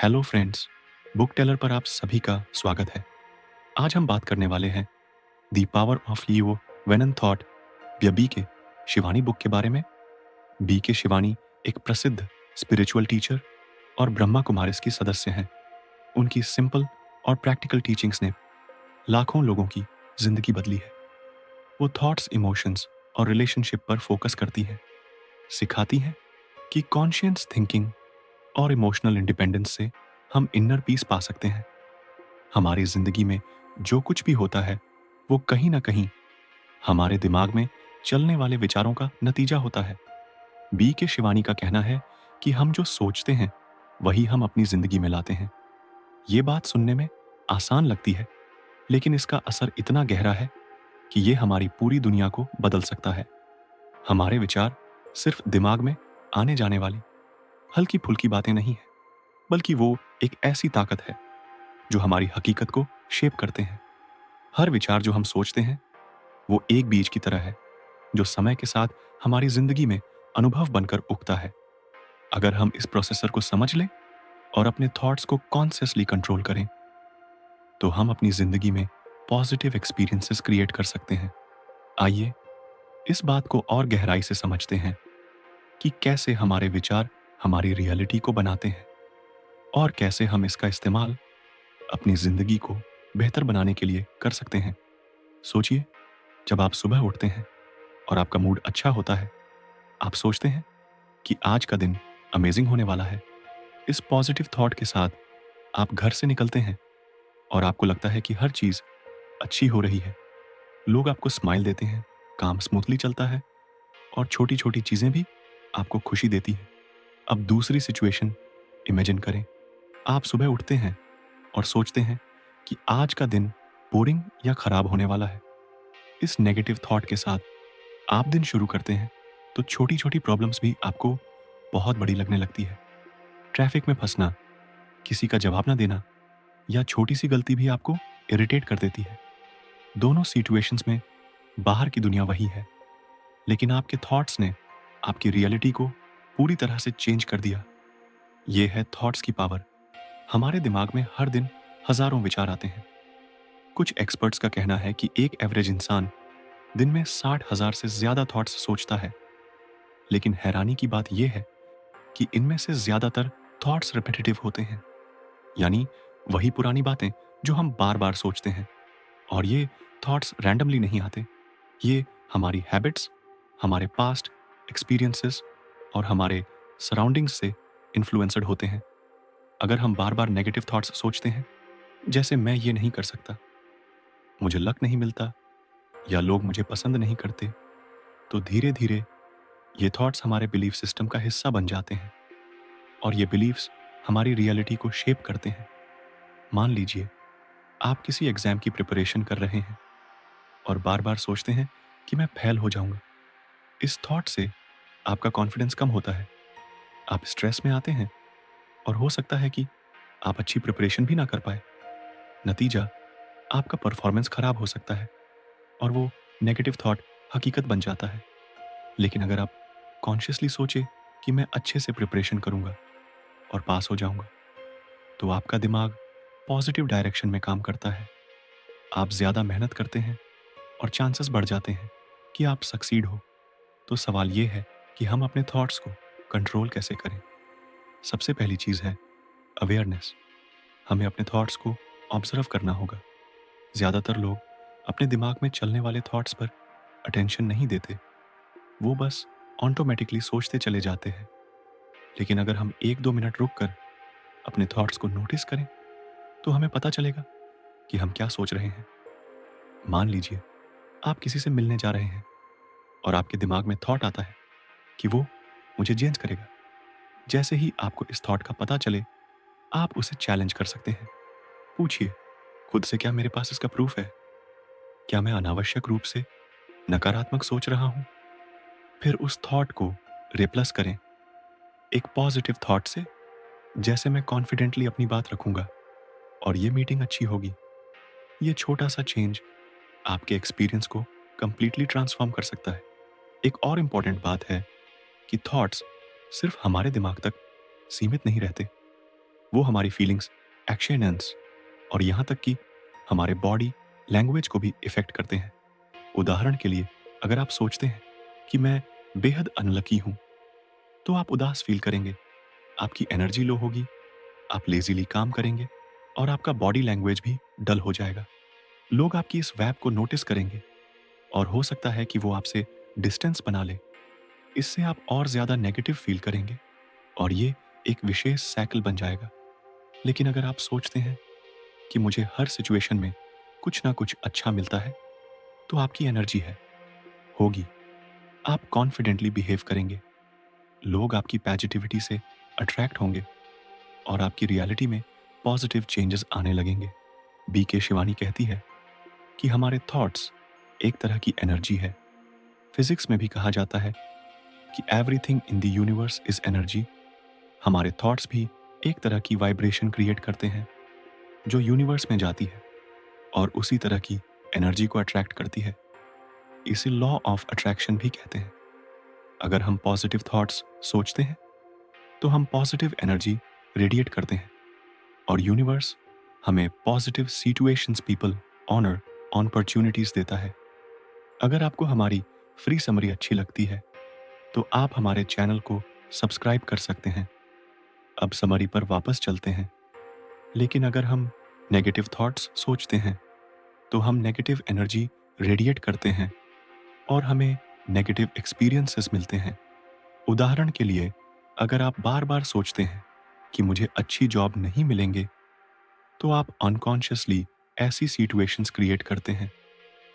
Hello friends, book Taylor पर आप सभी का स्वागत है। आज हम बात करने वाले हैं the power of Leo when thought या बी के शिवानी बुक के बारे में। बी के शिवानी एक प्रसिद्ध स्पिरिचुअल टीचर और ब्रह्मा कुमारिस की सदस्य हैं। उनकी सिंपल और प्रैक्टिकल टीचिंग्स ने लाखों लोगों की जिंदगी बदली है। वो थॉट्स, इमोशंस और रिलेशनशिप पर फोकस करती हैं, सिखाती हैं कि कॉन्शियस थिंकिंग और इमोशनल इंडिपेंडेंस से हम इनर पीस पा सकते हैं। हमारी जिंदगी में जो कुछ भी होता है वो कहीं ना कहीं हमारे दिमाग में चलने वाले विचारों का नतीजा होता है। बी के शिवानी का कहना है कि हम जो सोचते हैं वही हम अपनी जिंदगी में लाते हैं। ये बात सुनने में आसान लगती है, लेकिन इसका असर इतना गहरा है कि ये हमारी पूरी दुनिया को बदल सकता है। हमारे विचार सिर्फ दिमाग में आने जाने वाली हल्की फुल्की बातें नहीं है, बल्कि वो एक ऐसी ताकत है जो हमारी हकीकत को शेप करते हैं। हर विचार जो हम सोचते हैं वो एक बीज की तरह है जो समय के साथ हमारी जिंदगी में अनुभव बनकर उगता है। अगर हम इस प्रोसेसर को समझ लें और अपने थॉट्स को कॉन्शियसली कंट्रोल करें तो हम अपनी जिंदगी में पॉजिटिव एक्सपीरियंसेस क्रिएट कर सकते हैं। आइए इस बात को और गहराई से समझते हैं कि कैसे हमारे विचार हमारी रियलिटी को बनाते हैं और कैसे हम इसका इस्तेमाल अपनी जिंदगी को बेहतर बनाने के लिए कर सकते हैं। सोचिए, जब आप सुबह उठते हैं और आपका मूड अच्छा होता है, आप सोचते हैं कि आज का दिन अमेजिंग होने वाला है। इस पॉजिटिव थॉट के साथ आप घर से निकलते हैं और आपको लगता है कि हर चीज़ अच्छी हो रही है। लोग आपको स्माइल देते हैं, काम स्मूथली चलता है और छोटी छोटी चीज़ें भी आपको खुशी देती है। अब दूसरी सिचुएशन इमेजिन करें। आप सुबह उठते हैं और सोचते हैं कि आज का दिन बोरिंग या खराब होने वाला है। इस नेगेटिव थॉट के साथ आप दिन शुरू करते हैं तो छोटी छोटी प्रॉब्लम्स भी आपको बहुत बड़ी लगने लगती है। ट्रैफिक में फंसना, किसी का जवाब ना देना या छोटी सी गलती भी आपको इरिटेट कर देती है। दोनों सिचुएशंस में बाहर की दुनिया वही है, लेकिन आपके थॉट्स ने आपकी रियलिटी को पूरी तरह से चेंज कर दिया। ये है थॉट्स की पावर। हमारे दिमाग में हर दिन हजारों विचार आते हैं। कुछ एक्सपर्ट्स का कहना है कि एक एवरेज इंसान दिन में 60,000 से ज्यादा थॉट्स सोचता है। लेकिन हैरानी की बात यह है कि इनमें से ज्यादातर थॉट्स रिपीटेटिव होते हैं, यानी वही पुरानी बातें जो हम बार बार सोचते हैं। और ये थॉट्स रैंडमली नहीं आते। ये हमारी हैबिट्स, हमारे पास्ट एक्सपीरियंसेस और हमारे सराउंडिंग्स से इन्फ्लुएंसड होते हैं। अगर हम बार बार नेगेटिव थॉट्स सोचते हैं, जैसे मैं ये नहीं कर सकता, मुझे लक नहीं मिलता या लोग मुझे पसंद नहीं करते, तो धीरे धीरे ये थॉट्स हमारे बिलीफ सिस्टम का हिस्सा बन जाते हैं और ये बिलीफ्स हमारी रियलिटी को शेप करते हैं। मान लीजिए आप किसी एग्जाम की प्रिपरेशन कर रहे हैं और बार बार सोचते हैं कि मैं फेल हो जाऊंगा। इस थॉट से आपका कॉन्फिडेंस कम होता है, आप स्ट्रेस में आते हैं और हो सकता है कि आप अच्छी प्रिपरेशन भी ना कर पाए। नतीजा, आपका परफॉर्मेंस खराब हो सकता है और वो नेगेटिव थॉट हकीकत बन जाता है। लेकिन अगर आप कॉन्शियसली सोचे कि मैं अच्छे से प्रिपरेशन करूंगा और पास हो जाऊंगा, तो आपका दिमाग पॉजिटिव डायरेक्शन में काम करता है। आप ज़्यादा मेहनत करते हैं और चांसेस बढ़ जाते हैं कि आप सक्सीड हो। तो सवाल ये है कि हम अपने थॉट्स को कंट्रोल कैसे करें। सबसे पहली चीज़ है अवेयरनेस। हमें अपने थॉट्स को ऑब्जर्व करना होगा। ज़्यादातर लोग अपने दिमाग में चलने वाले थॉट्स पर अटेंशन नहीं देते, वो बस ऑटोमेटिकली सोचते चले जाते हैं। लेकिन अगर हम 1-2 मिनट रुक कर अपने थॉट्स को नोटिस करें तो हमें पता चलेगा कि हम क्या सोच रहे हैं। मान लीजिए आप किसी से मिलने जा रहे हैं और आपके दिमाग में थॉट आता है कि वो मुझे जेंस करेगा। जैसे ही आपको इस थॉट का पता चले, आप उसे चैलेंज कर सकते हैं। पूछिए खुद से, क्या मेरे पास इसका प्रूफ है? क्या मैं अनावश्यक रूप से नकारात्मक सोच रहा हूं? फिर उस थॉट को रिप्लेस करें एक पॉजिटिव थॉट से, जैसे मैं कॉन्फिडेंटली अपनी बात रखूंगा और ये मीटिंग अच्छी होगी। ये छोटा सा चेंज आपके एक्सपीरियंस को कंप्लीटली ट्रांसफॉर्म कर सकता है। एक और इम्पॉर्टेंट बात है कि थॉट्स सिर्फ हमारे दिमाग तक सीमित नहीं रहते। वो हमारी फीलिंग्स, एक्शंस और यहाँ तक कि हमारे बॉडी लैंग्वेज को भी इफ़ेक्ट करते हैं। उदाहरण के लिए, अगर आप सोचते हैं कि मैं बेहद अनलकी हूँ, तो आप उदास फ़ील करेंगे, आपकी एनर्जी लो होगी, आप लेज़ीली काम करेंगे और आपका बॉडी लैंग्वेज भी डल हो जाएगा। लोग आपकी इस वैब को नोटिस करेंगे और हो सकता है कि वो आपसे डिस्टेंस बना ले। इससे आप और ज़्यादा नेगेटिव फ़ील करेंगे और ये एक विशेष साइकिल बन जाएगा। लेकिन अगर आप सोचते हैं कि मुझे हर सिचुएशन में कुछ ना कुछ अच्छा मिलता है, तो आपकी एनर्जी होगी। आप कॉन्फिडेंटली बिहेव करेंगे, लोग आपकी पॉजिटिविटी से अट्रैक्ट होंगे और आपकी रियलिटी में पॉजिटिव चेंजेस आने लगेंगे। बीके शिवानी कहती है कि हमारे थॉट्स एक तरह की एनर्जी है। फिजिक्स में भी कहा जाता है कि everything in the universe is energy. हमारे थॉट्स भी एक तरह की वाइब्रेशन क्रिएट करते हैं जो यूनिवर्स में जाती है और उसी तरह की एनर्जी को अट्रैक्ट करती है। इसे लॉ ऑफ अट्रैक्शन भी कहते हैं। अगर हम पॉजिटिव थॉट्स सोचते हैं तो हम पॉजिटिव एनर्जी रेडिएट करते हैं और यूनिवर्स हमें positive situations, people, honour, opportunities देता है। अगर आपको हमारी फ्री समरी अच्छी लगती है तो आप हमारे चैनल को सब्सक्राइब कर सकते हैं। अब समरी पर वापस चलते हैं। लेकिन अगर हम नेगेटिव थॉट्स सोचते हैं तो हम नेगेटिव एनर्जी रेडिएट करते हैं और हमें नेगेटिव एक्सपीरियंसेस मिलते हैं। उदाहरण के लिए, अगर आप बार बार सोचते हैं कि मुझे अच्छी जॉब नहीं मिलेंगे, तो आप अनकॉन्शियसली ऐसी सिचुएशंस क्रिएट करते हैं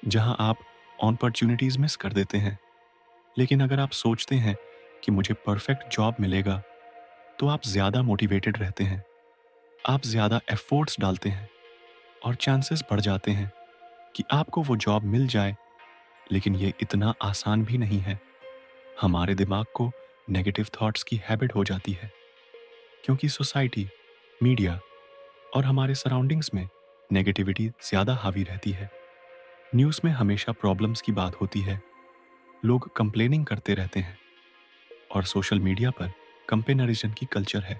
जहां आप अपॉर्चुनिटीज मिस कर देते हैं। लेकिन अगर आप सोचते हैं कि मुझे परफेक्ट जॉब मिलेगा, तो आप ज़्यादा मोटिवेटेड रहते हैं, आप ज़्यादा एफर्ट्स डालते हैं और चांसेस बढ़ जाते हैं कि आपको वो जॉब मिल जाए। लेकिन ये इतना आसान भी नहीं है। हमारे दिमाग को नेगेटिव थॉट्स की हैबिट हो जाती है क्योंकि सोसाइटी, मीडिया और हमारे सराउंडिंग्स में नेगेटिविटी ज़्यादा हावी रहती है। न्यूज़ में हमेशा प्रॉब्लम्स की बात होती है, लोग कंप्लेनिंग करते रहते हैं और सोशल मीडिया पर कंपेरिजन की कल्चर है।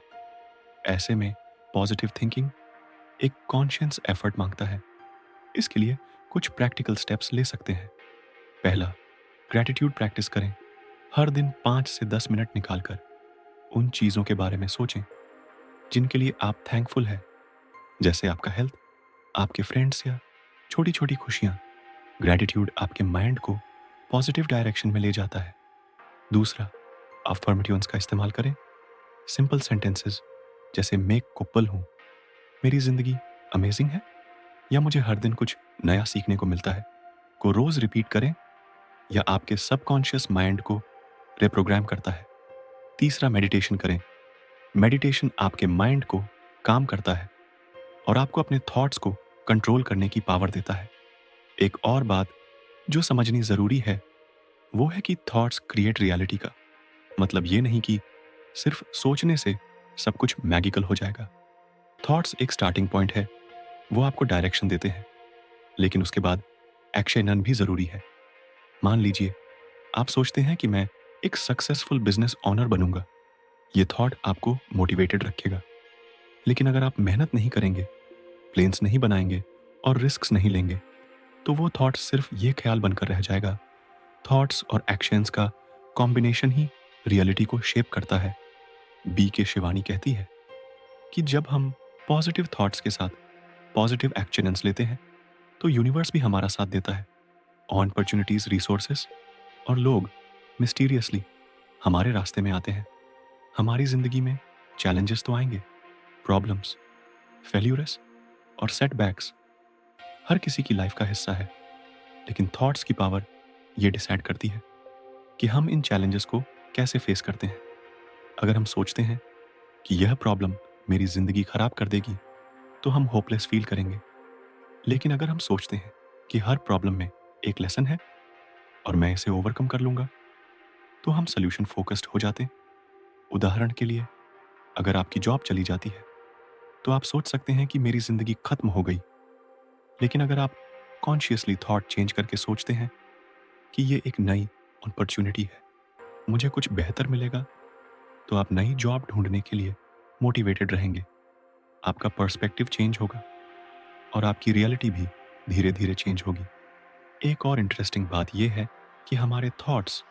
ऐसे में पॉजिटिव थिंकिंग एक कॉन्शियस एफर्ट मांगता है। इसके लिए कुछ प्रैक्टिकल स्टेप्स ले सकते हैं। पहला, ग्रैटिट्यूड प्रैक्टिस करें। हर दिन 5 से 10 मिनट निकालकर उन चीज़ों के बारे में सोचें जिनके लिए आप थैंकफुल हैं, जैसे आपका हेल्थ, आपके फ्रेंड्स या छोटी छोटी खुशियाँ। ग्रैटिट्यूड आपके माइंड को पॉजिटिव डायरेक्शन में ले जाता है। दूसरा, अफर्मेटिव्स का इस्तेमाल करें। सिंपल सेंटेंसेस जैसे मैं कपल हूँ, मेरी ज़िंदगी अमेजिंग है या मुझे हर दिन कुछ नया सीखने को मिलता है को रोज़ रिपीट करें या आपके सबकॉन्शियस माइंड को रिप्रोग्राम करता है। तीसरा, मेडिटेशन करें। मेडिटेशन आपके माइंड को काम करता है और आपको अपने थॉट्स को कंट्रोल करने की पावर देता है। एक और बात जो समझनी ज़रूरी है वो है कि थॉट्स क्रिएट रियलिटी का मतलब ये नहीं कि सिर्फ सोचने से सब कुछ मैजिकल हो जाएगा। थॉट्स एक स्टार्टिंग पॉइंट है, वो आपको डायरेक्शन देते हैं, लेकिन उसके बाद एक्शन भी ज़रूरी है। मान लीजिए आप सोचते हैं कि मैं एक सक्सेसफुल बिजनेस ऑनर बनूंगा। ये थॉट आपको मोटिवेटेड रखेगा। लेकिन अगर आप मेहनत नहीं करेंगे, प्लेन्स नहीं बनाएंगे और रिस्क्स नहीं लेंगे, तो वो थॉट सिर्फ ये ख्याल बनकर रह जाएगा। थॉट्स और एक्शंस का कॉम्बिनेशन ही रियलिटी को शेप करता है। बी के शिवानी कहती है कि जब हम पॉजिटिव थॉट्स के साथ पॉजिटिव एक्शंस लेते हैं तो यूनिवर्स भी हमारा साथ देता है। अपॉर्चुनिटीज, रिसोर्सेस और लोग मिस्टीरियसली हमारे रास्ते में आते हैं। हमारी ज़िंदगी में चैलेंजेस तो आएंगे, प्रॉब्लम्स, फेल्यूरस और सेटबैक्स हर किसी की लाइफ का हिस्सा है। लेकिन थॉट्स की पावर ये डिसाइड करती है कि हम इन चैलेंजेस को कैसे फेस करते हैं। अगर हम सोचते हैं कि यह प्रॉब्लम मेरी ज़िंदगी खराब कर देगी, तो हम होपलेस फील करेंगे। लेकिन अगर हम सोचते हैं कि हर प्रॉब्लम में एक लेसन है और मैं इसे ओवरकम कर लूँगा, तो हम सोल्यूशन फोकस्ड हो जाते हैं। उदाहरण के लिए, अगर आपकी जॉब चली जाती है तो आप सोच सकते हैं कि मेरी ज़िंदगी खत्म हो गई। लेकिन अगर आप कॉन्शियसली थॉट चेंज करके सोचते हैं कि ये एक नई अपॉर्चुनिटी है, मुझे कुछ बेहतर मिलेगा, तो आप नई जॉब ढूंढने के लिए मोटिवेटेड रहेंगे। आपका पर्सपेक्टिव चेंज होगा और आपकी रियलिटी भी धीरे धीरे चेंज होगी। एक और इंटरेस्टिंग बात यह है कि हमारे थॉट्स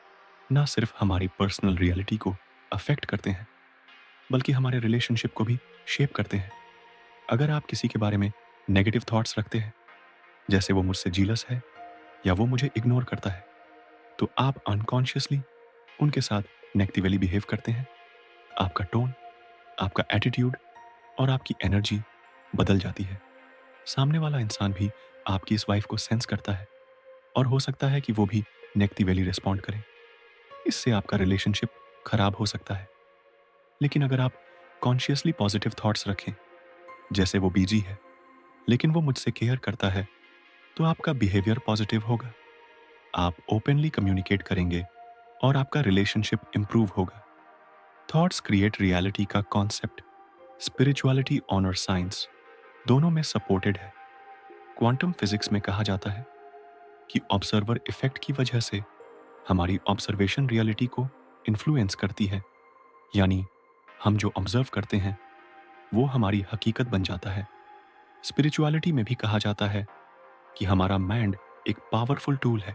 ना सिर्फ हमारी पर्सनल रियलिटी को अफेक्ट करते हैं, बल्कि हमारे रिलेशनशिप को भी शेप करते हैं। अगर आप किसी के बारे में नेगेटिव थॉट्स रखते हैं, जैसे वो मुझसे जीलस है या वो मुझे इग्नोर करता है, तो आप अनकॉन्शियसली उनके साथ नेगेटिवली बिहेव करते हैं। आपका टोन, आपका एटीट्यूड और आपकी एनर्जी बदल जाती है। सामने वाला इंसान भी आपकी इस वाइफ को सेंस करता है और हो सकता है कि वो भी नेगेटिवली रिस्पॉन्ड करे। इससे आपका रिलेशनशिप खराब हो सकता है। लेकिन अगर आप कॉन्शियसली पॉजिटिव थॉट्स रखें, जैसे वो बिजी है लेकिन वो मुझसे केयर करता है, तो आपका बिहेवियर पॉजिटिव होगा। आप ओपनली कम्युनिकेट करेंगे और आपका रिलेशनशिप इंप्रूव होगा। थॉट्स क्रिएट रियलिटी का कॉन्सेप्ट स्पिरिचुअलिटी ऑनर साइंस दोनों में सपोर्टेड है। क्वांटम फिजिक्स में कहा जाता है कि ऑब्जर्वर इफेक्ट की वजह से हमारी ऑब्जर्वेशन रियलिटी को इन्फ्लुएंस करती है, यानी हम जो ऑब्जर्व करते हैं वो हमारी हकीकत बन जाता है। स्पिरिचुअलिटी में भी कहा जाता है कि हमारा माइंड एक पावरफुल टूल है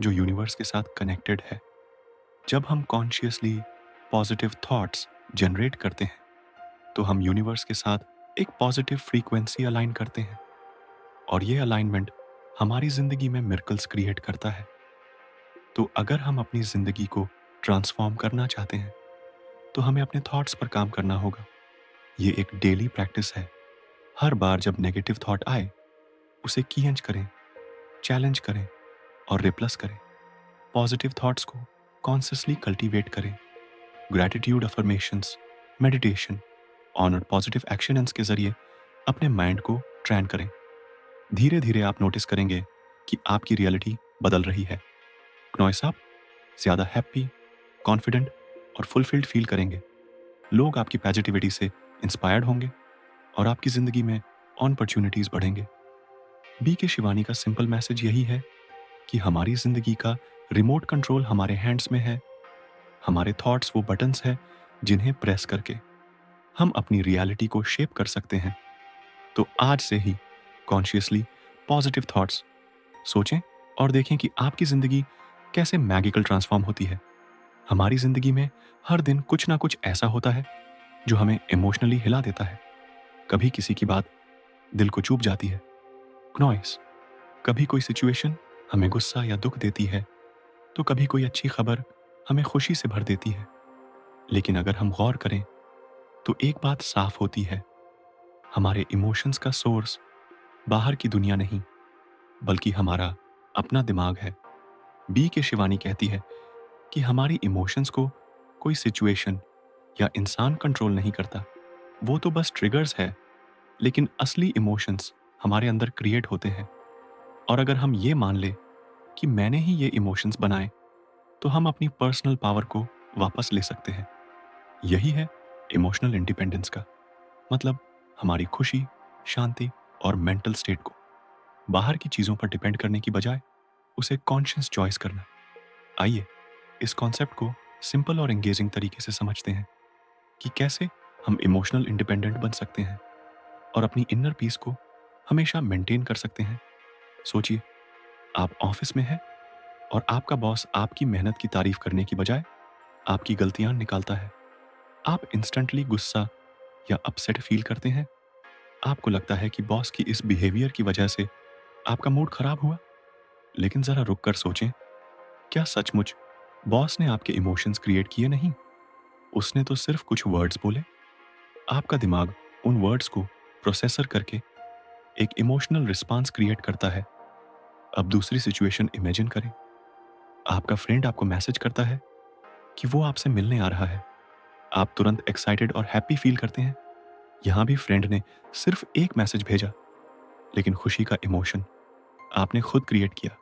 जो यूनिवर्स के साथ कनेक्टेड है। जब हम कॉन्शियसली पॉजिटिव थॉट्स जनरेट करते हैं, तो हम यूनिवर्स के साथ एक पॉजिटिव फ्रीक्वेंसी अलाइन करते हैं और ये अलाइनमेंट हमारी जिंदगी में मिरेकल्स क्रिएट करता है। तो अगर हम अपनी जिंदगी को ट्रांसफॉर्म करना चाहते हैं, तो हमें अपने थॉट्स पर काम करना होगा। ये एक डेली प्रैक्टिस है। हर बार जब नेगेटिव थॉट आए, उसे कीएंज करें, चैलेंज करें और रिप्लेस करें। पॉजिटिव थॉट्स को कॉन्शियसली कल्टीवेट करें। Gratitude affirmations, meditation, honour positive actions के जरिए अपने माइंड को ट्रेन करें। धीरे धीरे आप नोटिस करेंगे कि आपकी रियलिटी बदल रही है। नॉइस आप ज़्यादा हैप्पी, कॉन्फिडेंट और फुलफिल्ड फील करेंगे। लोग आपकी पॉजिटिविटी से इंस्पायर्ड होंगे और आपकी ज़िंदगी में अपॉर्चुनिटीज़ बढ़ेंगे। बी के शिवानी का सिंपल मैसेज यही है कि हमारी ज़िंदगी का रिमोट कंट्रोल हमारे हैंड्स में है। हमारे थॉट्स वो बटन्स हैं जिन्हें प्रेस करके हम अपनी रियलिटी को शेप कर सकते हैं। तो आज से ही कॉन्शियसली पॉजिटिव थॉट्स सोचें और देखें कि आपकी ज़िंदगी कैसे मैजिकल ट्रांसफॉर्म होती है। हमारी ज़िंदगी में हर दिन कुछ ना कुछ ऐसा होता है जो हमें इमोशनली हिला देता है। कभी किसी की बात दिल को चुभ जाती है, नॉइस। कभी कोई सिचुएशन हमें गुस्सा या दुख देती है, तो कभी कोई अच्छी खबर हमें खुशी से भर देती है। लेकिन अगर हम गौर करें, तो एक बात साफ होती है, हमारे इमोशंस का सोर्स बाहर की दुनिया नहीं, बल्कि हमारा अपना दिमाग है। बी के शिवानी कहती है कि हमारी इमोशंस को कोई सिचुएशन या इंसान कंट्रोल नहीं करता, वो तो बस ट्रिगर्स है। लेकिन असली इमोशंस हमारे अंदर क्रिएट होते हैं। और अगर हम ये मान ले कि मैंने ही ये इमोशंस बनाए, तो हम अपनी पर्सनल पावर को वापस ले सकते हैं। यही है इमोशनल इंडिपेंडेंस का मतलब, हमारी खुशी, शांति और मेंटल स्टेट को बाहर की चीज़ों पर डिपेंड करने की बजाय उसे कॉन्शियस चॉइस करना। आइए इस कॉन्सेप्ट को सिंपल और एंगेजिंग तरीके से समझते हैं कि कैसे हम इमोशनल इंडिपेंडेंट बन सकते हैं और अपनी इनर पीस को हमेशा मेंटेन कर सकते हैं। सोचिए, आप ऑफिस में हैं और आपका बॉस आपकी मेहनत की तारीफ करने की बजाय आपकी गलतियां निकालता है। आप इंस्टेंटली गुस्सा या अपसेट फील करते हैं। आपको लगता है कि बॉस की इस बिहेवियर की वजह से आपका मूड खराब हुआ। लेकिन जरा रुक कर सोचें, क्या सचमुच बॉस ने आपके इमोशंस क्रिएट किए नहीं? उसने तो सिर्फ कुछ वर्ड्स बोले। आपका दिमाग उन वर्ड्स को प्रोसेसर करके एक इमोशनल रिस्पांस क्रिएट करता है। अब दूसरी सिचुएशन इमेजिन करें। आपका फ्रेंड आपको मैसेज करता है कि वो आपसे मिलने आ रहा है। आप तुरंत एक्साइटेड और हैप्पी फील करते हैं। यहां भी फ्रेंड ने सिर्फ एक मैसेज भेजा, लेकिन खुशी का इमोशन आपने खुद क्रिएट किया।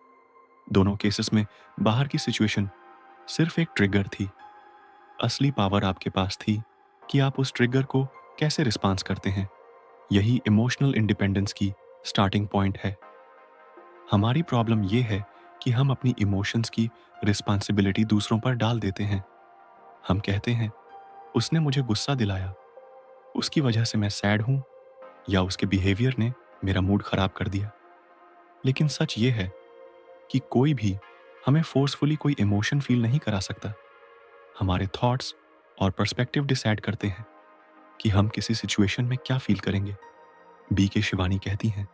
दोनों केसेस में बाहर की सिचुएशन सिर्फ एक ट्रिगर थी। असली पावर आपके पास थी कि आप उस ट्रिगर को कैसे रिस्पांस करते हैं। यही इमोशनल इंडिपेंडेंस की स्टार्टिंग पॉइंट है। हमारी प्रॉब्लम यह है कि हम अपनी इमोशंस की रिस्पांसिबिलिटी दूसरों पर डाल देते हैं। हम कहते हैं, उसने मुझे गुस्सा दिलाया, उसकी वजह से मैं सैड हूं या उसके बिहेवियर ने मेरा मूड खराब कर दिया। लेकिन सच ये है कि कोई भी हमें फोर्सफुली कोई इमोशन फील नहीं करा सकता। हमारे थॉट्स और पर्सपेक्टिव डिसाइड करते हैं कि हम किसी सिचुएशन में क्या फील करेंगे। बी के शिवानी कहती हैं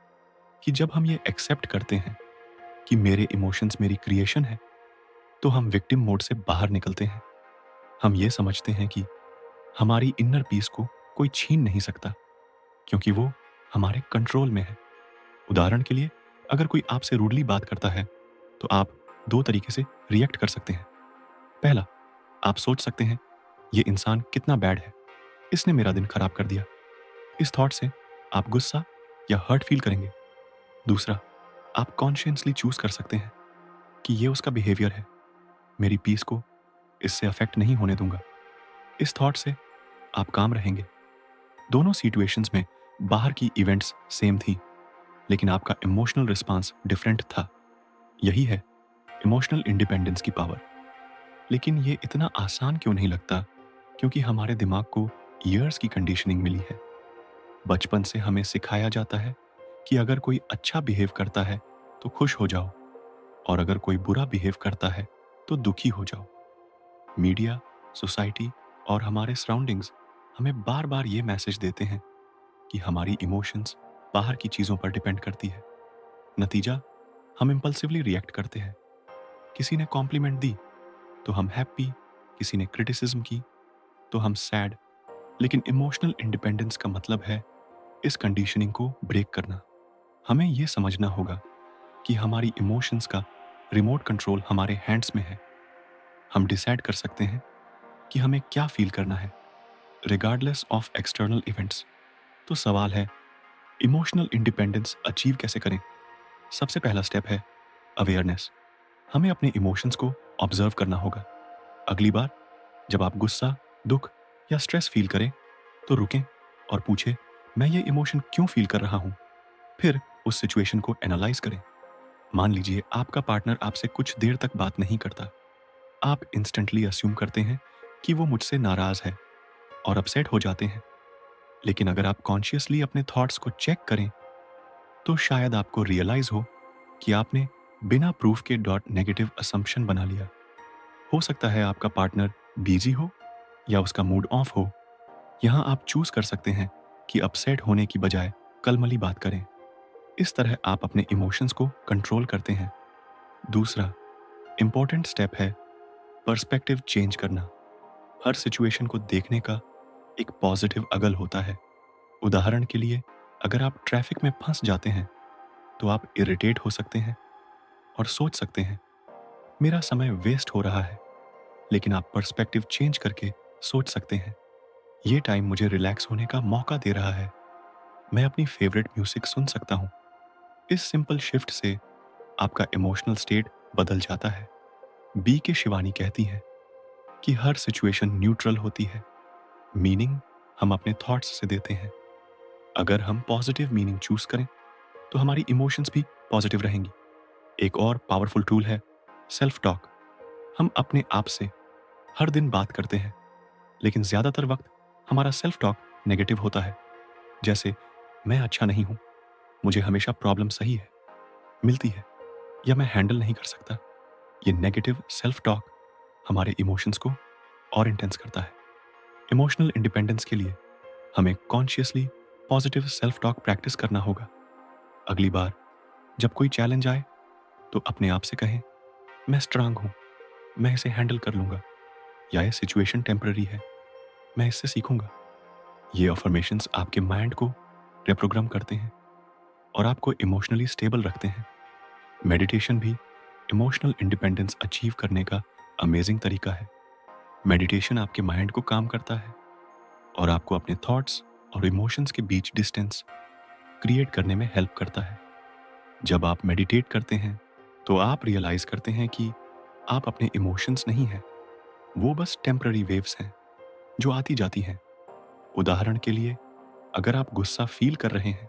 कि जब हम ये एक्सेप्ट करते हैं कि मेरे इमोशंस मेरी क्रिएशन है, तो हम विक्टिम मोड से बाहर निकलते हैं। हम ये समझते हैं कि हमारी इनर पीस को कोई छीन नहीं सकता, क्योंकि वो हमारे कंट्रोल में है। उदाहरण के लिए, अगर कोई आपसे रूडली बात करता है, तो आप दो तरीके से रिएक्ट कर सकते हैं। पहला, आप सोच सकते हैं, ये इंसान कितना बैड है, इसने मेरा दिन खराब कर दिया। इस थॉट से आप गुस्सा या हर्ट फील करेंगे। दूसरा, आप कॉन्शियसली चूज कर सकते हैं कि ये उसका बिहेवियर है, मेरी पीस को इससे अफेक्ट नहीं होने दूंगा। इस थॉट से आप काम रहेंगे। दोनों सिचुएशंस में बाहर की इवेंट्स सेम थी, लेकिन आपका इमोशनल रिस्पांस डिफरेंट था। यही है इमोशनल इंडिपेंडेंस की पावर। लेकिन ये इतना आसान क्यों नहीं लगता? क्योंकि हमारे दिमाग को ईयर्स की कंडीशनिंग मिली है। बचपन से हमें सिखाया जाता है कि अगर कोई अच्छा बिहेव करता है तो खुश हो जाओ, और अगर कोई बुरा बिहेव करता है तो दुखी हो जाओ। मीडिया, सोसाइटी और हमारे सराउंडिंग्स हमें बार बार ये मैसेज देते हैं कि हमारी इमोशंस बाहर की चीज़ों पर डिपेंड करती है। नतीजा, हम इम्पल्सिवली रिएक्ट करते हैं। किसी ने कॉम्प्लीमेंट दी तो हम हैप्पी, किसी ने क्रिटिसिज्म की तो हम सैड। लेकिन इमोशनल इंडिपेंडेंस का मतलब है इस कंडीशनिंग को ब्रेक करना। हमें यह समझना होगा कि हमारी इमोशंस का रिमोट कंट्रोल हमारे हैंड्स में है। हम डिसाइड कर सकते हैं कि हमें क्या फील करना है, रिगार्डलेस ऑफ एक्सटर्नल इवेंट्स। तो सवाल है, इमोशनल इंडिपेंडेंस अचीव कैसे करें? सबसे पहला स्टेप है अवेयरनेस। हमें अपने इमोशंस को ऑब्जर्व करना होगा। अगली बार जब आप गुस्सा, दुख या स्ट्रेस फील करें, तो रुकें और पूछें, मैं ये इमोशन क्यों फील कर रहा हूं? फिर उस सिचुएशन को एनालाइज करें। मान लीजिए आपका पार्टनर आपसे कुछ देर तक बात नहीं करता। आप इंस्टेंटली अस्यूम करते हैं कि वो मुझसे नाराज है और अपसेट हो जाते हैं। लेकिन अगर आप कॉन्शियसली अपने थॉट्स को चेक करें, तो शायद आपको रियलाइज हो कि आपने बिना प्रूफ के डॉट नेगेटिव असम्पशन बना लिया। हो सकता है आपका पार्टनर बिजी हो या उसका मूड ऑफ हो। यहां आप चूज कर सकते हैं कि अपसेट होने की बजाय कलमली बात करें। इस तरह आप अपने इमोशंस को कंट्रोल करते हैं। दूसरा इंपॉर्टेंट स्टेप है पर्सपेक्टिव चेंज करना। हर सिचुएशन को देखने का एक पॉजिटिव अगल होता है। उदाहरण के लिए, अगर आप ट्रैफिक में फंस जाते हैं, तो आप इरिटेट हो सकते हैं और सोच सकते हैं, मेरा समय वेस्ट हो रहा है। लेकिन आप पर्सपेक्टिव चेंज करके सोच सकते हैं, ये टाइम मुझे रिलैक्स होने का मौका दे रहा है, मैं अपनी फेवरेट म्यूजिक सुन सकता हूँ। इस सिंपल शिफ्ट से आपका इमोशनल स्टेट बदल जाता है। बी के शिवानी कहती हैं कि हर सिचुएशन न्यूट्रल होती है। मीनिंग हम अपने थॉट्स से देते हैं। अगर हम पॉजिटिव मीनिंग चूज करें, तो हमारी इमोशंस भी पॉजिटिव रहेंगी। एक और पावरफुल टूल है सेल्फ टॉक। हम अपने आप से हर दिन बात करते हैं, लेकिन ज्यादातर वक्त हमारा सेल्फ टॉक नेगेटिव होता है। जैसे, मैं अच्छा नहीं हूं, मुझे हमेशा प्रॉब्लम सही है, मिलती है, या मैं हैंडल नहीं कर सकता। ये नेगेटिव सेल्फ टॉक हमारे इमोशंस को और इंटेंस करता है। इमोशनल इंडिपेंडेंस के लिए हमें consciously positive self talk practice करना होगा। अगली बार जब कोई चैलेंज आए, तो अपने आप से कहें, मैं स्ट्रांग हूं, मैं इसे हैंडल कर लूंगा, या ये सिचुएशन टेम्पररी है, मैं इससे सीखूंगा। ये अफर्मेशंस आपके माइंड को रिप्रोग्राम करते हैं और आपको इमोशनली स्टेबल रखते हैं। मेडिटेशन भी इमोशनल इंडिपेंडेंस अचीव करने का अमेजिंग तरीका है। मेडिटेशन आपके माइंड को काम करता है और आपको अपने थॉट्स और इमोशंस के बीच डिस्टेंस क्रिएट करने में हेल्प करता है। जब आप मेडिटेट करते हैं, तो आप रियलाइज करते हैं कि आप अपने इमोशंस नहीं हैं, वो बस टेम्पररी वेव्स हैं जो आती जाती हैं। उदाहरण के लिए, अगर आप गुस्सा फील कर रहे हैं,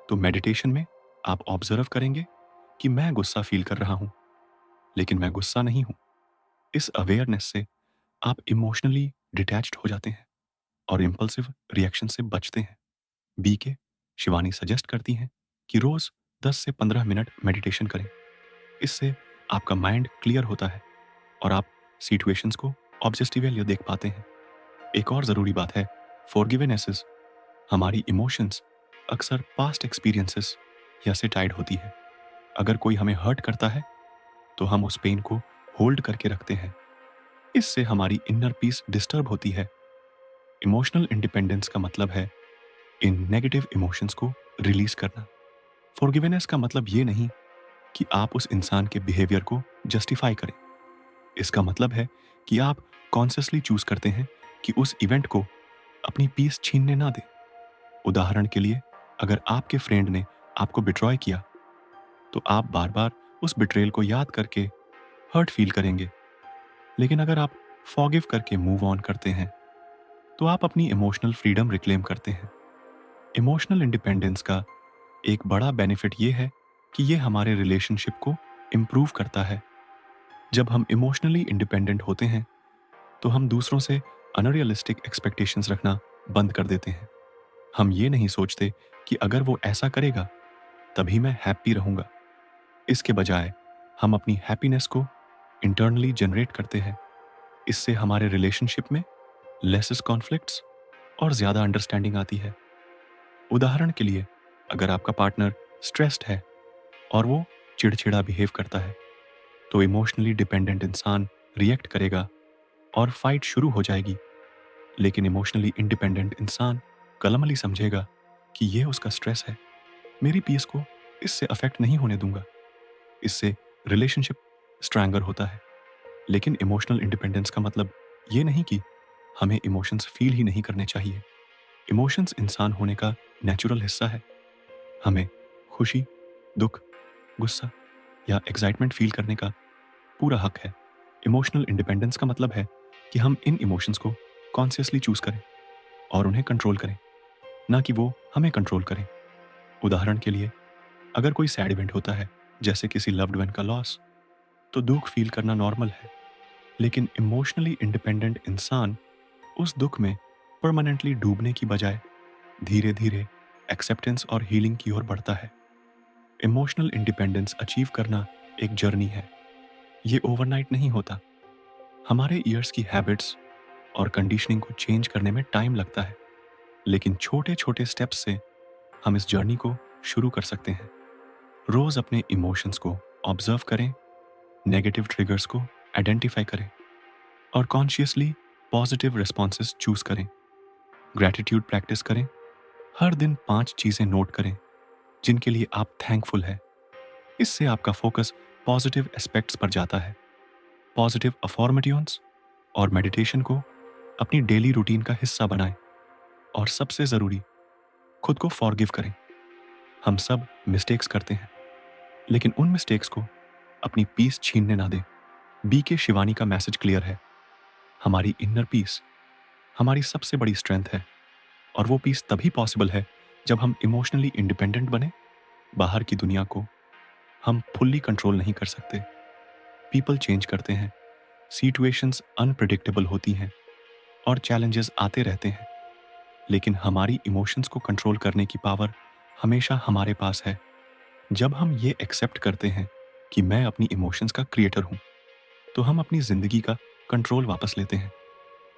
तो मेडिटेशन में आप ऑब्जर्व करेंगे कि मैं गुस्सा फील कर रहा हूं, लेकिन मैं गुस्सा नहीं हूं। इस अवेयरनेस से आप इमोशनली डिटैच्ड हो जाते हैं और इम्पल्सिव रिएक्शन से बचते हैं। बी के शिवानी सजेस्ट करती हैं कि रोज 10 से 15 मिनट मेडिटेशन करें। इससे आपका माइंड क्लियर होता है और आप सिचुएशंस को ऑब्जेक्टिवली देख पाते हैं। एक और ज़रूरी बात है, फॉरगिवनेसेस। हमारी इमोशंस अक्सर पास्ट एक्सपीरियंसेस या से टाइड होती है। अगर कोई हमें हर्ट करता है तो हम उस पेन को होल्ड करके रखते हैं। इससे हमारी इनर पीस डिस्टर्ब होती है। इमोशनल इंडिपेंडेंस का मतलब है इन नेगेटिव इमोशंस को रिलीज करना। फॉरगिवनेस का मतलब ये नहीं कि आप उस इंसान के बिहेवियर को जस्टिफाई करें। इसका मतलब है कि आप कॉन्शियसली चूज करते हैं कि उस इवेंट को अपनी पीस छीनने ना दें। उदाहरण के लिए, अगर आपके फ्रेंड ने आपको बिट्रॉय किया तो आप बार बार उस बिट्रेयल को याद करके हर्ट फील करेंगे। लेकिन अगर आप फॉरगिव करके मूव ऑन करते हैं तो आप अपनी इमोशनल फ्रीडम रिक्लेम करते हैं। इमोशनल इंडिपेंडेंस का एक बड़ा बेनिफिट ये है कि ये हमारे रिलेशनशिप को इम्प्रूव करता है। जब हम इमोशनली इंडिपेंडेंट होते हैं तो हम दूसरों से अनरियलिस्टिक एक्सपेक्टेशंस रखना बंद कर देते हैं। हम ये नहीं सोचते कि अगर वो ऐसा करेगा तभी मैं हैप्पी रहूंगा। इसके बजाय हम अपनी हैप्पीनेस को इंटरनली जनरेट करते हैं। इससे हमारे रिलेशनशिप में लेसेस कॉन्फ्लिक्ट्स और ज़्यादा अंडरस्टैंडिंग आती है। उदाहरण के लिए, अगर आपका पार्टनर स्ट्रेस्ड है और वो चिड़चिड़ा बिहेव करता है तो इमोशनली डिपेंडेंट इंसान रिएक्ट करेगा और फाइट शुरू हो जाएगी। लेकिन इमोशनली इंडिपेंडेंट इंसान कलमली समझेगा कि ये उसका स्ट्रेस है, मेरी पीस को इससे अफेक्ट नहीं होने दूंगा। इससे रिलेशनशिप स्ट्रैंगर होता है। लेकिन इमोशनल इंडिपेंडेंस का मतलब ये नहीं कि हमें इमोशंस फील ही नहीं करने चाहिए। इमोशंस इंसान होने का नेचुरल हिस्सा है। हमें खुशी, दुख, गुस्सा या एक्साइटमेंट फील करने का पूरा हक है। इमोशनल इंडिपेंडेंस का मतलब है कि हम इन इमोशंस को कॉन्शियसली चूज करें और उन्हें कंट्रोल करें, ना कि वो हमें कंट्रोल करें। उदाहरण के लिए, अगर कोई सैड इवेंट होता है जैसे किसी लव्ड वन का लॉस, तो दुख फील करना नॉर्मल है। लेकिन इमोशनली इंडिपेंडेंट इंसान उस दुख में परमानेंटली डूबने की बजाय धीरे धीरे एक्सेप्टेंस और हीलिंग की ओर बढ़ता है। इमोशनल इंडिपेंडेंस अचीव करना एक जर्नी है। ये ओवरनाइट नहीं होता। हमारे ईयर्स की हैबिट्स और कंडीशनिंग को चेंज करने में टाइम लगता है। लेकिन छोटे छोटे स्टेप्स से हम इस जर्नी को शुरू कर सकते हैं। रोज अपने इमोशंस को ऑब्जर्व करें, नेगेटिव ट्रिगर्स को आइडेंटिफाई करें और कॉन्शियसली पॉजिटिव रिस्पॉन्सेस चूज करें। ग्रैटिट्यूड प्रैक्टिस करें। हर दिन 5 चीजें नोट करें जिनके लिए आप थैंकफुल हैं। इससे आपका फोकस पॉजिटिव एस्पेक्ट्स पर जाता है। पॉजिटिव अफॉर्मेटिव्स और मेडिटेशन को अपनी डेली रूटीन का हिस्सा बनाएं। और सबसे ज़रूरी, खुद को फॉरगिव करें। हम सब मिस्टेक्स करते हैं, लेकिन उन मिस्टेक्स को अपनी पीस छीनने ना दें। बी के शिवानी का मैसेज क्लियर है। हमारी इनर पीस हमारी सबसे बड़ी स्ट्रेंथ है और वो पीस तभी पॉसिबल है जब हम इमोशनली इंडिपेंडेंट बने। बाहर की दुनिया को हम फुल्ली कंट्रोल नहीं कर सकते। पीपल चेंज करते हैं, सिचुएशंस अनप्रिडिक्टेबल होती हैं और चैलेंजेस आते रहते हैं। लेकिन हमारी इमोशंस को कंट्रोल करने की पावर हमेशा हमारे पास है। जब हम ये एक्सेप्ट करते हैं कि मैं अपनी इमोशंस का क्रिएटर हूँ, तो हम अपनी ज़िंदगी का कंट्रोल वापस लेते हैं।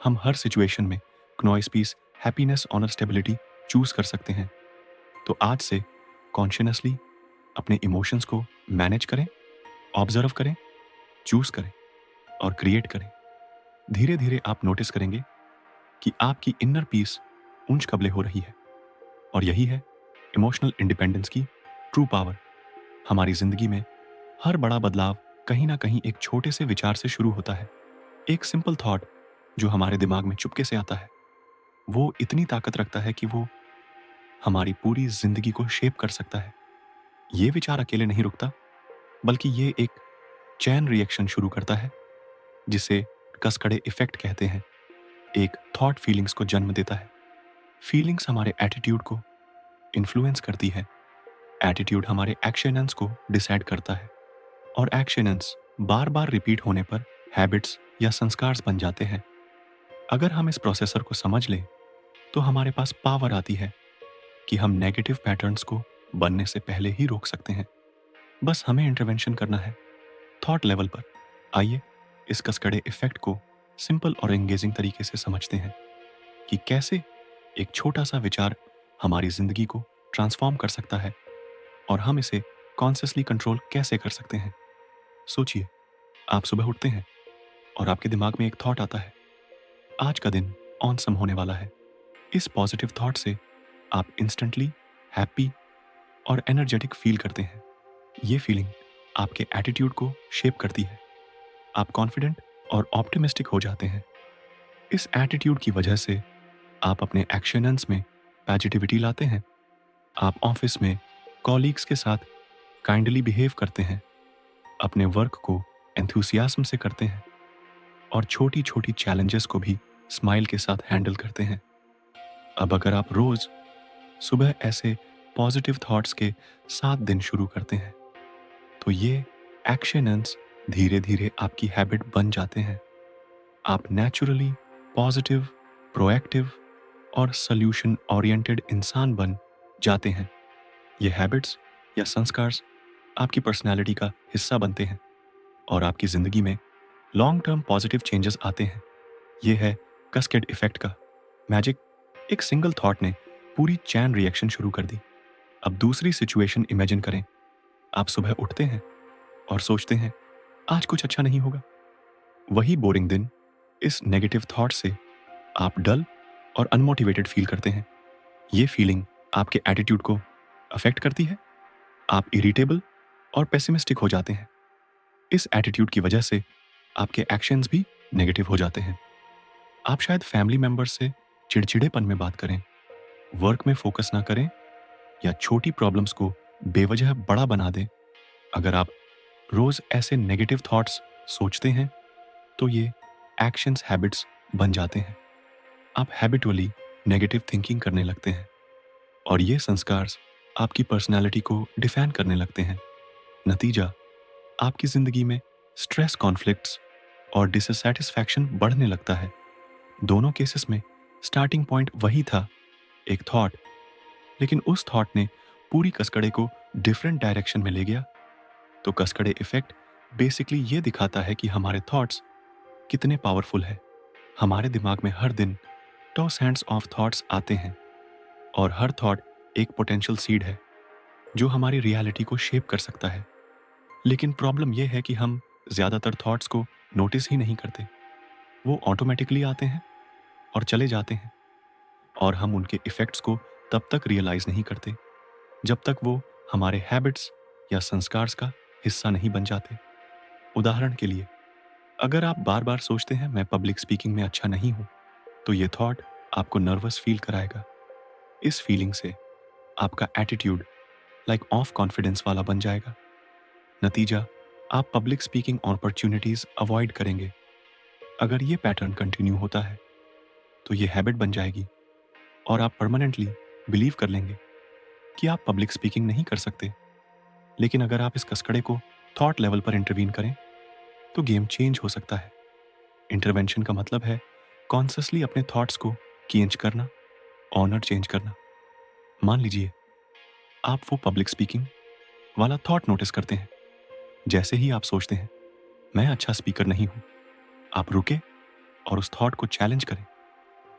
हम हर सिचुएशन में नॉइस, पीस, हैप्पीनेस और स्टेबिलिटी चूज कर सकते हैं। तो आज से कॉन्शियसली अपने इमोशंस को मैनेज करें, ऑब्जर्व करें, चूज करें और क्रिएट करें। धीरे धीरे आप नोटिस करेंगे कि आपकी इनर पीस ऊंच कबले हो रही है। और यही है इमोशनल इंडिपेंडेंस की ट्रू पावर। हमारी जिंदगी में हर बड़ा बदलाव कहीं ना कहीं एक छोटे से विचार से शुरू होता है। एक सिंपल थॉट जो हमारे दिमाग में चुपके से आता है, वो इतनी ताकत रखता है कि वो हमारी पूरी जिंदगी को शेप कर सकता है। ये विचार अकेले नहीं रुकता, बल्कि ये एक चैन रिएक्शन शुरू करता है जिसे कसकड़े इफेक्ट कहते हैं। एक थॉट फीलिंग्स को जन्म देता है। फीलिंग्स हमारे एटीट्यूड को इन्फ्लुएंस करती है। एटीट्यूड हमारे एक्शंस को डिसाइड करता है और एक्शंस बार बार रिपीट होने पर हैबिट्स या संस्कार बन जाते हैं। अगर हम इस प्रोसेसर को समझ लें तो हमारे पास पावर आती है कि हम नेगेटिव पैटर्न्स को बनने से पहले ही रोक सकते हैं। बस हमें इंटरवेंशन करना है थॉट लेवल पर। आइए इस कसकड़े इफेक्ट को सिंपल और एंगेजिंग तरीके से समझते हैं कि कैसे एक छोटा सा विचार हमारी जिंदगी को ट्रांसफॉर्म कर सकता है और हम इसे कॉन्शियसली कंट्रोल कैसे कर सकते हैं। सोचिए, आप सुबह उठते हैं और आपके दिमाग में एक थॉट आता है, आज का दिन ऑनसम होने वाला है। इस पॉजिटिव थॉट से आप इंस्टेंटली हैप्पी और एनर्जेटिक फील करते हैं। ये फीलिंग आपके एटीट्यूड को शेप करती है। आप कॉन्फिडेंट और ऑप्टिमिस्टिक हो जाते हैं। इस एटीट्यूड की वजह से आप अपने एक्शंस में पॉजिटिविटी लाते हैं। आप ऑफिस में कॉलीग्स के साथ काइंडली बिहेव करते हैं, अपने वर्क को एंथुसियाज्म से करते हैं और छोटी छोटी चैलेंजेस को भी स्माइल के साथ हैंडल करते हैं। अब अगर आप रोज सुबह ऐसे पॉजिटिव थॉट्स के साथ दिन शुरू करते हैं तो ये एक्शंस धीरे धीरे आपकी हैबिट बन जाते हैं। आप नेचुरली पॉजिटिव, प्रोएक्टिव और सॉल्यूशन ओरिएंटेड इंसान बन जाते हैं। ये हैबिट्स या संस्कार आपकी पर्सनैलिटी का हिस्सा बनते हैं और आपकी ज़िंदगी में लॉन्ग टर्म पॉजिटिव चेंजेस आते हैं। ये है कैस्केड इफेक्ट का मैजिक। एक सिंगल थॉट ने पूरी चैन रिएक्शन शुरू कर दी। अब दूसरी सिचुएशन इमेजिन करें। आप सुबह उठते हैं और सोचते हैं, आज कुछ अच्छा नहीं होगा। वही बोरिंग दिन, इस नेगेटिव थॉट से आप डल और अनमोटिवेटेड फील करते हैं। ये फीलिंग आपके एटीट्यूड को अफेक्ट करती है। आप इरिटेबल और पेसिमिस्टिक हो जाते हैं। इस एटीट्यूड की वजह से आपके एक्शंस भी नेगेटिव हो जाते हैं। आप शायद फैमिली मेंबर्स से चिड़चिड़ेपन में बात करें, वर्क में फोकस ना करें या छोटी प्रॉब्लम्स को बेवजह बड़ा बना दें। अगर आप रोज ऐसे नेगेटिव थॉट्स सोचते हैं तो ये एक्शंस हैबिट्स बन जाते हैं। आप हैबिचुअली नेगेटिव थिंकिंग करने लगते हैं और ये संस्कार आपकी पर्सनैलिटी को डिफाइन करने लगते हैं। नतीजा, आपकी ज़िंदगी में स्ट्रेस, कॉन्फ्लिक्ट्स और डिससैटिस्फैक्शन बढ़ने लगता है। दोनों केसेस में स्टार्टिंग पॉइंट वही था, एक थॉट, लेकिन उस थॉट ने पूरी कसकड़े को डिफरेंट डायरेक्शन में ले गया। तो कसकड़े इफेक्ट बेसिकली ये दिखाता है कि हमारे थॉट्स कितने पावरफुल है। हमारे दिमाग में हर दिन टॉस हैंड्स ऑफ थॉट्स आते हैं और हर थॉट एक पोटेंशियल सीड है जो हमारी रियलिटी को शेप कर सकता है। लेकिन प्रॉब्लम यह है कि हम ज़्यादातर थॉट्स को नोटिस ही नहीं करते। वो ऑटोमेटिकली आते हैं और चले जाते हैं और हम उनके इफ़ेक्ट्स को तब तक रियलाइज़ नहीं करते जब तक वो हमारे हैबिट्स या संस्कार्स का हिस्सा नहीं बन जाते। उदाहरण के लिए, अगर आप बार बार सोचते हैं मैं पब्लिक स्पीकिंग में अच्छा नहीं हूँ, तो ये थॉट आपको नर्वस फील कराएगा। इस फीलिंग से आपका एटीट्यूड लाइक ऑफ कॉन्फिडेंस वाला बन जाएगा। नतीजा, आप पब्लिक स्पीकिंग अपॉर्चुनिटीज़ अवॉइड करेंगे। अगर ये पैटर्न कंटिन्यू होता है तो ये हैबिट बन जाएगी और आप परमानेंटली बिलीव कर लेंगे कि आप पब्लिक स्पीकिंग नहीं कर सकते। लेकिन अगर आप इस कसकड़े को थॉट लेवल पर इंटरवीन करें तो गेम चेंज हो सकता है। इंटरवेंशन का मतलब है कॉन्शियसली अपने थॉट्स को चेंज करना, ऑनर चेंज करना। मान लीजिए आप वो पब्लिक स्पीकिंग वाला थॉट नोटिस करते हैं। जैसे ही आप सोचते हैं मैं अच्छा स्पीकर नहीं हूं, आप रुके और उस थॉट को चैलेंज करें।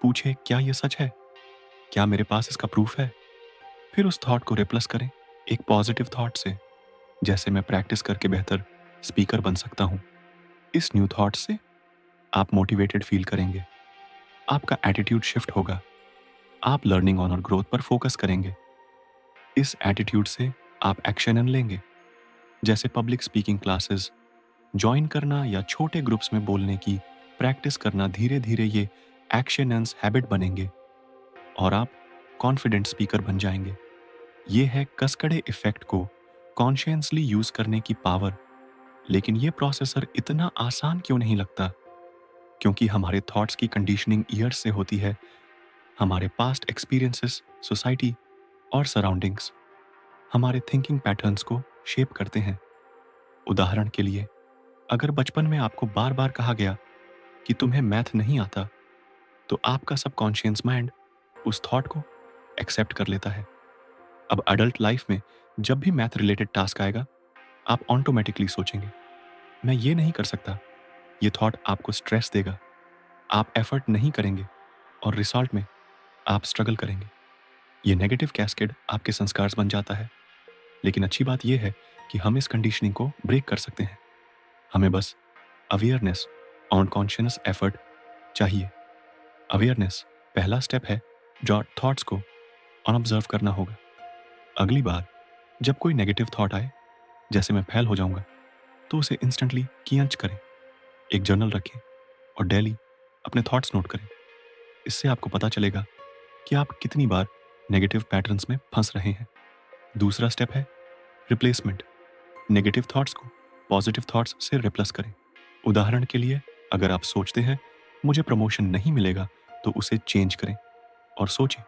पूछे, क्या यह सच है? क्या मेरे पास इसका प्रूफ है? फिर उस थॉट को रिप्लेस करें एक पॉजिटिव थॉट से, जैसे मैं प्रैक्टिस करके बेहतर स्पीकर बन सकता हूं। इस न्यू थॉट से आप मोटिवेटेड फील करेंगे, आपका एटीट्यूड शिफ्ट होगा, आप लर्निंग ऑन और ग्रोथ पर फोकस करेंगे। इस एटीट्यूड से आप एक्शन लेंगे, जैसे पब्लिक स्पीकिंग क्लासेस ज्वाइन करना या छोटे ग्रुप्स में बोलने की प्रैक्टिस करना। धीरे धीरे ये एक्शंस हैबिट बनेंगे और आप कॉन्फिडेंट स्पीकर बन जाएंगे। ये है कसकड़े इफेक्ट को कॉन्शियसली यूज करने की पावर। लेकिन ये प्रोसेसर इतना आसान क्यों नहीं लगता? क्योंकि हमारे थॉट्स की कंडीशनिंग ईयर्स से होती है। हमारे पास्ट एक्सपीरियंसेस, सोसाइटी और सराउंडिंग्स हमारे थिंकिंग पैटर्न्स को शेप करते हैं। उदाहरण के लिए, अगर बचपन में आपको बार बार कहा गया कि तुम्हें मैथ नहीं आता, तो आपका सबकॉन्शियस माइंड उस थॉट को एक्सेप्ट कर लेता है। अब अडल्ट लाइफ में जब भी मैथ रिलेटेड टास्क आएगा, आप ऑटोमेटिकली सोचेंगे, मैं ये नहीं कर सकता। ये थॉट आपको स्ट्रेस देगा। आप एफर्ट नहीं करेंगे और रिजल्ट में आप स्ट्रगल करेंगे। ये नेगेटिव कैस्केड आपके संस्कार बन जाता है। लेकिन अच्छी बात यह है कि हम इस कंडीशनिंग को ब्रेक कर सकते हैं। हमें बस अवेयरनेस और कॉन्शियस एफर्ट चाहिए। अवेयरनेस पहला स्टेप है, जो थॉट्स को ऑब्जर्व करना होगा। अगली बार जब कोई नेगेटिव थॉट आए, जैसे मैं फेल हो जाऊंगा, तो उसे इंस्टेंटली कियांच करें। एक जर्नल रखें और डेली अपने थॉट्स नोट करें। इससे आपको पता चलेगा कि आप कितनी बार नेगेटिव पैटर्न्स में फंस रहे हैं। दूसरा स्टेप है रिप्लेसमेंट। नेगेटिव थॉट्स को पॉजिटिव थॉट्स से रिप्लेस करें। उदाहरण के लिए, अगर आप सोचते हैं मुझे प्रमोशन नहीं मिलेगा, तो उसे चेंज करें और सोचें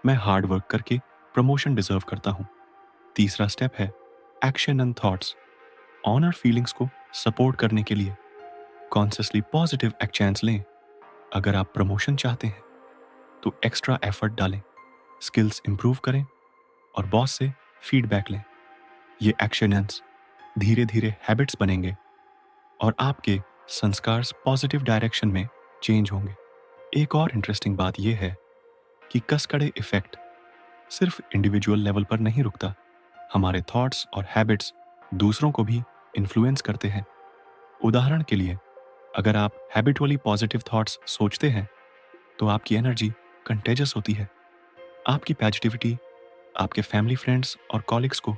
मैं हार्ड वर्क करके प्रमोशन डिजर्व करता हूं। तीसरा स्टेप है action and thoughts. Honour feelings को सपोर्ट करने के लिए कॉन्शियसली पॉजिटिव एक्शंस लें। अगर आप प्रमोशन चाहते हैं तो एक्स्ट्रा एफर्ट डालें, स्किल्स इंप्रूव करें और बॉस से फीडबैक लें। ये एक्शंस धीरे धीरे हैबिट्स बनेंगे और आपके संस्कार पॉजिटिव डायरेक्शन में चेंज होंगे। एक और इंटरेस्टिंग बात यह है कि कसकड़े इफेक्ट सिर्फ इंडिविजुअल लेवल पर नहीं रुकता। हमारे थॉट्स और हैबिट्स दूसरों को भी इन्फ्लुएंस करते हैं। उदाहरण के लिए, अगर आप हैबिचुअली पॉजिटिव थॉट्स सोचते हैं तो आपकी एनर्जी कंटेजियस होती है। आपकी पॉजिटिविटी आपके फैमिली, फ्रेंड्स और कॉलिग्स को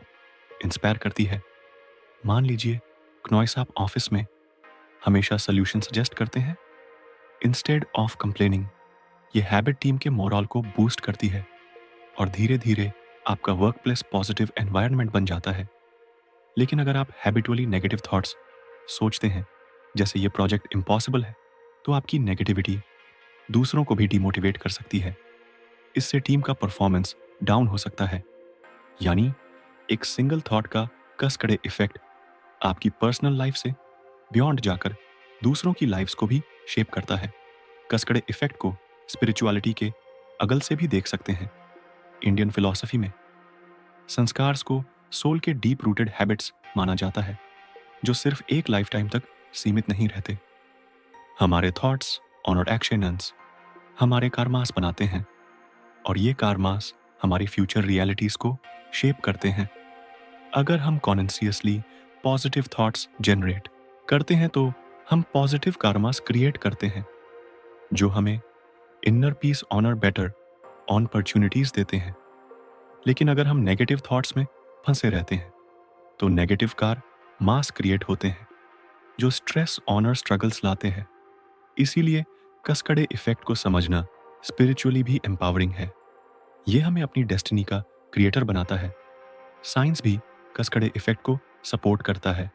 इंस्पायर करती है। मान लीजिए क्नॉइस आप ऑफिस में हमेशा सोल्यूशन सजेस्ट करते हैं इंस्टेड ऑफ कंप्लेनिंग। ये हैबिट टीम के मोरल को बूस्ट करती है और धीरे धीरे आपका वर्क प्लेस पॉजिटिव एनवायरनमेंट बन जाता है। लेकिन अगर आप हैबिचुअली नेगेटिव थॉट्स सोचते हैं, जैसे ये प्रोजेक्ट इम्पॉसिबल है, तो आपकी नेगेटिविटी दूसरों को भी डिमोटिवेट कर सकती है। इससे टीम का परफॉर्मेंस डाउन हो सकता है। यानी एक सिंगल थॉट का कसकड़े इफेक्ट आपकी पर्सनल लाइफ से बियॉन्ड जाकर दूसरों की लाइफ्स को भी शेप करता है। कसकड़े इफेक्ट को स्पिरिचुअलिटी के अगल से भी देख सकते हैं। इंडियन फिलॉसफी में संस्कार को सोल के डीप रूटेड हैबिट्स माना जाता है, जो सिर्फ एक लाइफ टाइम तक सीमित नहीं रहते। हमारे थॉट्स और एक्शंस हमारे कार्मास बनाते हैं और ये कार्मास हमारी फ्यूचर रियलिटीज को शेप करते हैं। अगर हम कॉन्शियसली पॉजिटिव थॉट्स जनरेट करते हैं तो हम पॉजिटिव कार्मास क्रिएट करते हैं, जो हमें inner peace, honour, better opportunities देते हैं। लेकिन अगर हम नेगेटिव थॉट्स में फंसे रहते हैं तो नेगेटिव कार मास क्रिएट होते हैं, जो स्ट्रेस, ऑनर, स्ट्रगल्स लाते हैं। इसीलिए कसकड़े इफेक्ट को समझना स्पिरिचुअली भी एम्पावरिंग है। यह हमें अपनी डेस्टिनी का क्रिएटर बनाता है। साइंस भी कसकड़े इफेक्ट को सपोर्ट करता है।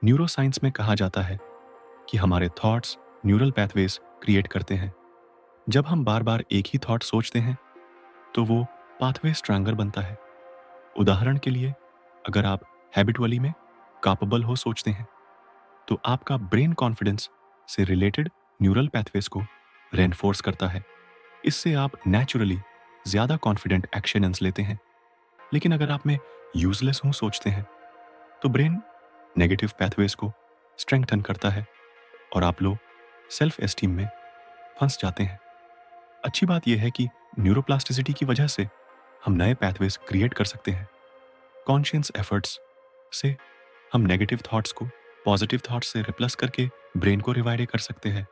न्यूरो साइंस में कहा जाता है कि हमारे थॉट्स न्यूरल पैथवेज क्रिएट करते हैं। जब हम बार बार एक ही थॉट सोचते हैं तो वो पाथवे स्ट्रैंगर बनता है। उदाहरण के लिए, अगर आप हैबिचुअली में कैपेबल हो सोचते हैं तो आपका ब्रेन कॉन्फिडेंस से रिलेटेड न्यूरल पैथवेज को रेनफोर्स करता है। इससे आप नेचुरली ज्यादा कॉन्फिडेंट एक्शंस लेते हैं। लेकिन अगर आप में यूजलेस हूं सोचते हैं तो ब्रेन नेगेटिव पैथवेज को स्ट्रेंथन करता है और आप लोग सेल्फ एस्टीम में फंस जाते हैं। अच्छी बात यह है कि न्यूरोप्लास्टिसिटी की वजह से हम नए पैथवेज क्रिएट कर सकते हैं। कॉन्शियस एफर्ट्स से हम नेगेटिव थॉट्स को पॉजिटिव थॉट्स से रिप्लेस करके ब्रेन को रिवाइड कर सकते हैं।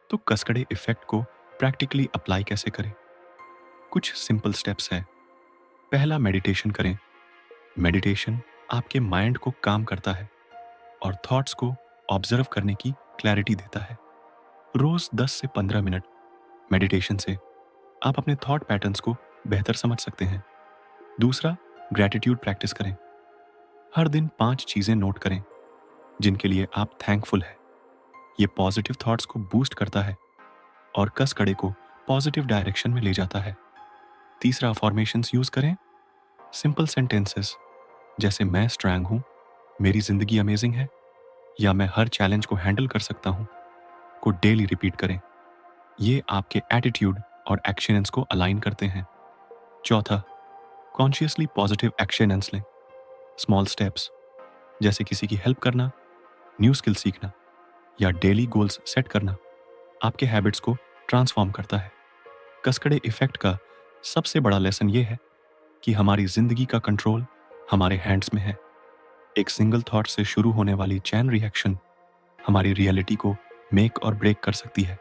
तो कसकड़े इफेक्ट को प्रैक्टिकली अप्लाई कैसे करें? कुछ सिंपल स्टेप्स हैं। पहला, मेडिटेशन करें। मेडिटेशन आपके माइंड को काम करता है और थॉट्स को ऑब्जर्व करने की क्लैरिटी देता है। रोज 10 से 15 मिनट मेडिटेशन से आप अपने थॉट पैटर्न्स को बेहतर समझ सकते हैं। दूसरा, ग्रैटिट्यूड प्रैक्टिस करें। हर दिन 5 चीजें नोट करें जिनके लिए आप थैंकफुल हैं। ये पॉजिटिव थॉट्स को बूस्ट करता है और कसकड़े को पॉजिटिव डायरेक्शन में ले जाता है। तीसरा, अफर्मेशंस यूज करें। सिंपल सेंटेंसेस जैसे मैं स्ट्रांग हूं, मेरी जिंदगी अमेजिंग है या मैं हर चैलेंज को हैंडल कर सकता हूं को डेली रिपीट करें। ये आपके एटीट्यूड और एक्शंस को अलाइन करते हैं। चौथा, कॉन्शियसली पॉजिटिव एक्शंस लें। स्मॉल स्टेप्स जैसे किसी की हेल्प करना, न्यू स्किल सीखना या डेली गोल्स सेट करना आपके हैबिट्स को ट्रांसफॉर्म करता है। कस्कड़े इफेक्ट का सबसे बड़ा लेसन ये है कि हमारी जिंदगी का कंट्रोल हमारे हैंड्स में है। एक सिंगल थॉट से शुरू होने वाली चैन रिएक्शन हमारी रियलिटी को मेक और ब्रेक कर सकती है।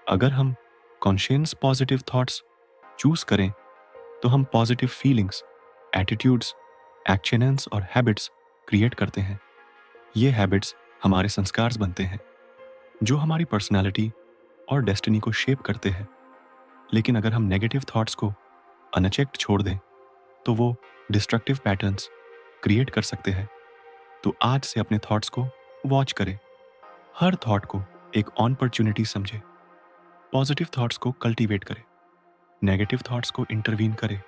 अगर हम कॉन्शियस पॉजिटिव थॉट्स चूज करें तो हम पॉजिटिव फीलिंग्स, एटीट्यूड्स, एक्शंस और हैबिट्स क्रिएट करते हैं। ये हैबिट्स हमारे संस्कार बनते हैं जो हमारी पर्सनालिटी और डेस्टिनी को शेप करते हैं। लेकिन अगर हम नेगेटिव थॉट्स को अनचेक्ड छोड़ दें तो वो डिस्ट्रक्टिव पैटर्न्स क्रिएट कर सकते हैं। तो आज से अपने थॉट्स को वॉच करें। हर थॉट को एक अपॉर्चुनिटी समझे। पॉजिटिव थॉट्स को कल्टीवेट करें, नेगेटिव थॉट्स को इंटरवीन करें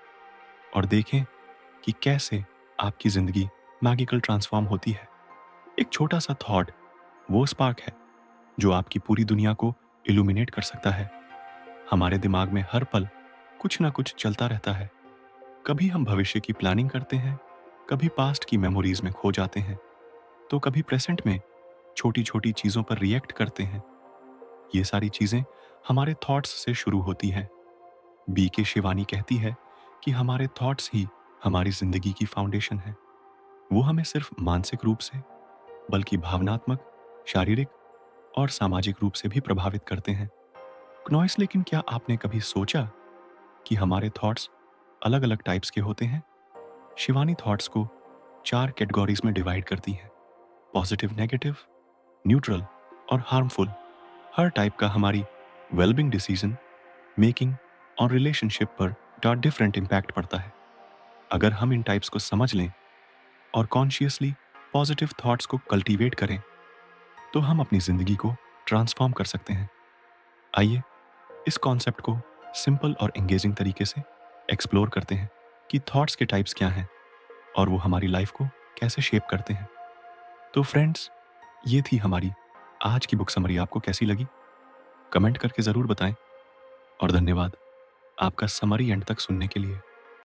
और देखें कि कैसे आपकी जिंदगी मैजिकल ट्रांसफॉर्म होती है। एक छोटा सा थॉट वो स्पार्क है जो आपकी पूरी दुनिया को इल्यूमिनेट कर सकता है। हमारे दिमाग में हर पल कुछ ना कुछ चलता रहता है। कभी हम भविष्य की प्लानिंग करते हैं, कभी पास्ट की मेमोरीज में खो जाते हैं, तो कभी प्रेजेंट में छोटी छोटी चीज़ों पर रिएक्ट करते हैं। ये सारी चीज़ें हमारे थॉट्स से शुरू होती हैं। बी के शिवानी कहती है कि हमारे थॉट्स ही हमारी जिंदगी की फाउंडेशन है। वो हमें सिर्फ मानसिक रूप से बल्कि भावनात्मक, शारीरिक और सामाजिक रूप से भी प्रभावित करते हैं। नॉइस, लेकिन क्या आपने कभी सोचा कि हमारे थॉट्स अलग अलग टाइप्स के होते हैं? शिवानी थॉट्स को 4 कैटेगरीज में डिवाइड करती है: पॉजिटिव, नेगेटिव, न्यूट्रल और हार्मफुल। हर टाइप का हमारी वेलबिंग, डिसीजन मेकिंग और रिलेशनशिप पर डिफरेंट इम्पैक्ट पड़ता है। अगर हम इन टाइप्स को समझ लें और कॉन्शियसली पॉजिटिव थॉट्स को कल्टीवेट करें तो हम अपनी जिंदगी को ट्रांसफॉर्म कर सकते हैं। आइए इस कॉन्सेप्ट को सिंपल और एंगेजिंग तरीके से एक्सप्लोर करते हैं कि थॉट्स के टाइप्स क्या हैं और वो हमारी लाइफ को कैसे शेप करते हैं। तो फ्रेंड्स, ये थी हमारी आज की बुक समरी। आपको कैसी लगी कमेंट करके ज़रूर बताएं और धन्यवाद आपका समरी एंड तक सुनने के लिए।